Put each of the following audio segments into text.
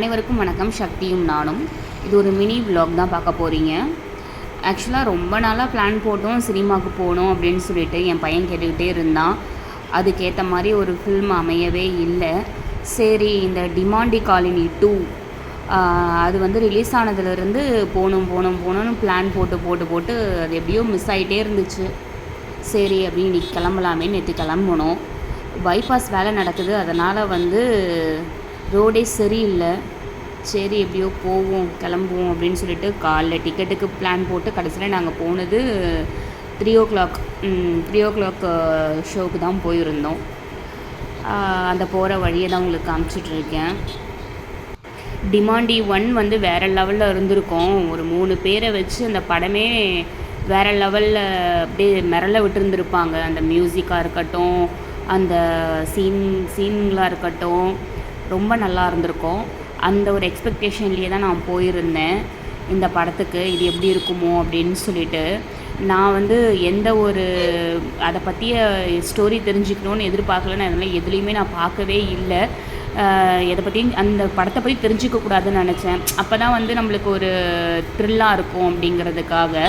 அனைவருக்கும் வணக்கம். சக்தியும் நானும். இது ஒரு மினி விலாக் தான் பார்க்க போகிறீங்க. ஆக்சுவலாக ரொம்ப நாளாக பிளான் போட்டோம் சினிமாவுக்கு போகணும் அப்படின்னு சொல்லிட்டு என் பையன் கேட்டுக்கிட்டே இருந்தான். அதுக்கேற்ற மாதிரி ஒரு ஃபில்ம் அமையவே இல்லை. சரி, இந்த டிமாண்டி காலனி 2 அது வந்து ரிலீஸ் ஆனதுலேருந்து போகணும்னு பிளான் போட்டு அது எப்படியோ மிஸ் ஆகிட்டே இருந்துச்சு. சரி அப்படின்னு இன்றைக்கி கிளம்பலாமே. நேற்று கிளம்பணும். பைபாஸ் வேலை நடக்குது, அதனால் வந்து ரோடே சரியில்லை. சரி எப்படியோ கிளம்புவோம் அப்படின்னு சொல்லிட்டு காலைல டிக்கெட்டுக்கு பிளான் போட்டு கடைசியில் நாங்கள் போனது 3 o'clock ஷோவுக்கு தான் போயிருந்தோம். அந்த போகிற வழியை தான் உங்களுக்கு காமிச்சிட்ருக்கேன். டிமாண்டி 1 வந்து வேறு லெவலில் இருந்திருக்கோம். ஒரு 3 பேரை வச்சு அந்த படமே வேறு லெவலில் அப்படியே மிரள விட்டுருந்துருப்பாங்க. அந்த மியூசிக்காக இருக்கட்டும், அந்த சீன்களாக இருக்கட்டும், ரொம்ப நல்லா இருந்திருக்கும். அந்த ஒரு எக்ஸ்பெக்டேஷன்லேயே தான் நான் போயிருந்தேன் இந்த படத்துக்கு. இது எப்படி இருக்குமோ அப்படின்னு சொல்லிட்டு நான் வந்து எந்த ஒரு அதை பற்றிய ஸ்டோரி தெரிஞ்சுக்கணுன்னு எதிர்பார்க்கலன்னு அதனால் எதுலேயுமே நான் பார்க்கவே இல்லை. எதை பற்றியும் அந்த படத்தை பற்றி தெரிஞ்சிக்கக்கூடாதுன்னு நினச்சேன். அப்போ தான் வந்து நம்மளுக்கு ஒரு த்ரில்லாக இருக்கும் அப்படிங்கிறதுக்காக.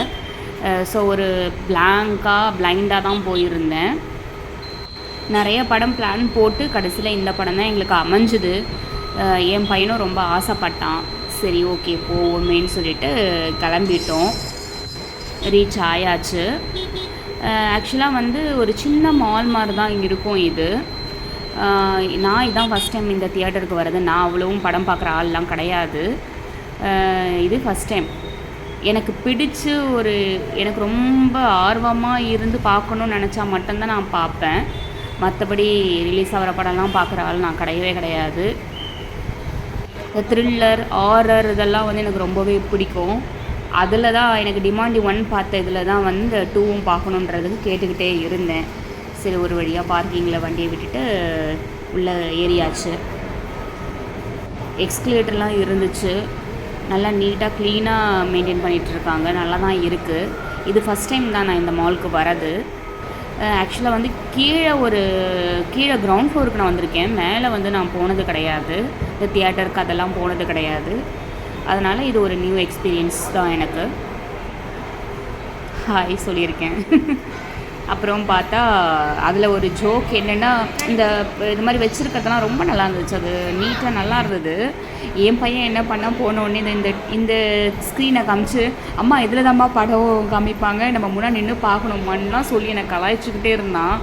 ஸோ ஒரு பிளைண்டாக தான் போயிருந்தேன். நிறைய படம் பிளான் போட்டு கடைசியில் இந்த படம் தான் எங்களுக்கு அமைஞ்சுது. என் பையனும் ரொம்ப ஆசைப்பட்டான். சரி ஓகே போவோமேன்னு சொல்லிட்டு கிளம்பிட்டோம். ரீச் ஆயாச்சு. ஆக்சுவலாக வந்து ஒரு சின்ன மால் மாதிரி தான் இங்கே இருக்கும் இது. நான் இதான் ஃபஸ்ட் டைம் இந்த தியேட்டருக்கு வர்றது. நான் அவ்வளவும் படம் பார்க்குற ஆள்லாம் கிடையாது. இது ஃபஸ்ட் டைம். எனக்கு பிடிச்சி எனக்கு ரொம்ப ஆர்வமாக இருந்து பார்க்கணுன்னு நினச்சா மட்டும்தான் நான் பார்ப்பேன். மற்றபடி ரிலீஸ் ஆகிற படம்லாம் பார்க்குற ஆள் நான் கிடையாது. இந்த த்ரில்லர், ஹாரர் இதெல்லாம் வந்து எனக்கு ரொம்பவே பிடிக்கும். அதில் தான் எனக்கு டிமாண்டி 1 பார்த்த இதில் தான் வந்து இந்த 2வும் பார்க்கணுன்றதுக்கு கேட்டுக்கிட்டே இருந்தேன். சரி ஒரு வழியாக பார்க்கிங்கில் வண்டியை விட்டுட்டு உள்ளே ஏறியாச்சு. எக்ஸ்கலேட்டர்லாம் இருந்துச்சு. நல்லா நீட்டாக க்ளீனாக மெயின்டைன் பண்ணிகிட்ருக்காங்க. நல்லா தான் இருக்குது. இது ஃபஸ்ட் டைம் தான் நான் இந்த மாலுக்கு வரது. ஆக்சுவலாக வந்து கீழே கிரவுண்ட் ஃப்ளோருக்கு நான் வந்திருக்கேன். மேலே வந்து நான் போனது கிடையாது. இந்த தியேட்டருக்கு அதெல்லாம் போனது கிடையாது. அதனால் இது ஒரு நியூ எக்ஸ்பீரியன்ஸ் தான் எனக்கு. ஹாய் சொல்லியிருக்கேன். அப்புறம் பார்த்தா அதில் ஒரு ஜோக் என்னென்னா, இது மாதிரி வச்சுருக்கிறதுலாம் ரொம்ப நல்லா இருந்துச்சு. அது நீட்டாக நல்லா இருந்தது. என் பையன் என்ன பண்ணால் போனோடனே இந்த ஸ்க்ரீனை காமிச்சு, அம்மா இதில் தான்மா படம் காமிப்பாங்க, நம்ம முன்னாடி நின்று பார்க்கணுமான்லாம் சொல்லி என்னை கலாய்ச்சிக்கிட்டே இருந்தான்.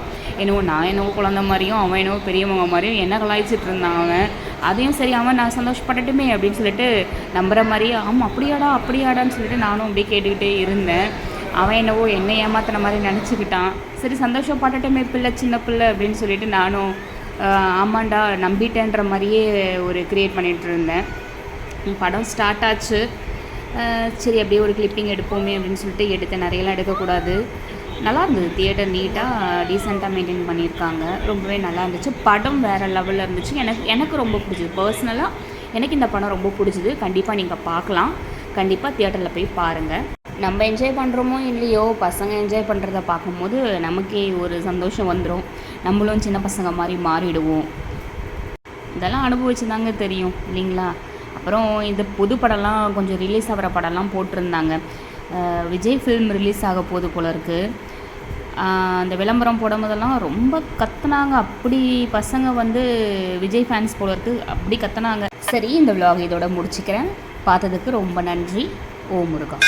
நான் என்னவோ குழந்த மாதிரியும் அவன் என்னவோ பெரியவங்க மாதிரியும் என்ன கலாய்ச்சிட்டு இருந்தான் அவன். அதையும் சரி அவன் நான் சந்தோஷப்படட்டுமே அப்படின்னு சொல்லிட்டு நம்புகிற மாதிரியே ஆமாம் அப்படியாடான்னு சொல்லிட்டு நானும் அப்படியே கேட்டுக்கிட்டே இருந்தேன். அவன் என்னவோ என்னை ஏமாத்தின மாதிரி நினச்சிக்கிட்டான். சரி சந்தோஷப்பட்டுட்டமே சின்ன பிள்ளை அப்படின்னு சொல்லிட்டு நானும் ஆமாண்டா நம்பிட்டேன்ற மாதிரியே ஒரு க்ரியேட் பண்ணிகிட்டு இருந்தேன். படம் ஸ்டார்ட் ஆச்சு. சரி அப்படியே ஒரு கிளிப்பிங் எடுப்போமே அப்படின்னு சொல்லிட்டு எடுத்தேன். நிறையெல்லாம் எடுக்கக்கூடாது. நல்லா இருந்தது. தியேட்டர் நீட்டாக டீசெண்டாக மெயின்டைன் பண்ணியிருக்காங்க. ரொம்பவே நல்லா இருந்துச்சு. படம் வேறு லெவலில் இருந்துச்சு. எனக்கு ரொம்ப பிடிச்சிது. பர்சனலாக எனக்கு இந்த படம் ரொம்ப பிடிச்சிது. கண்டிப்பாக நீங்கள் பார்க்கலாம். கண்டிப்பாக தியேட்டரில் போய் பாருங்கள். நம்ம என்ஜாய் பண்ணுறோமோ இல்லையோ, பசங்க என்ஜாய் பண்ணுறத பார்க்கும்போது நமக்கே ஒரு சந்தோஷம் வந்துடும். நம்மளும் சின்ன பசங்க மாதிரி மாறிடுவோம். இதெல்லாம் அனுபவிச்சு தாங்க தெரியும் இல்லைங்களா? அப்புறம் இந்த புது படம்லாம் கொஞ்சம் ரிலீஸ் ஆகிற படம்லாம் போட்டிருந்தாங்க. விஜய் ஃபில்ம் ரிலீஸ் ஆக போகுது போல இருக்குது. அந்த விளம்பரம் போடும்போதெல்லாம் ரொம்ப கத்துனாங்க. அப்படி பசங்க வந்து விஜய் ஃபேன்ஸ் போல இருக்குது, அப்படி கத்துனாங்க. சரி, இந்த விலாக் இதோட முடிச்சுக்கிறேன். பார்த்ததுக்கு ரொம்ப நன்றி. ஓ முருகா.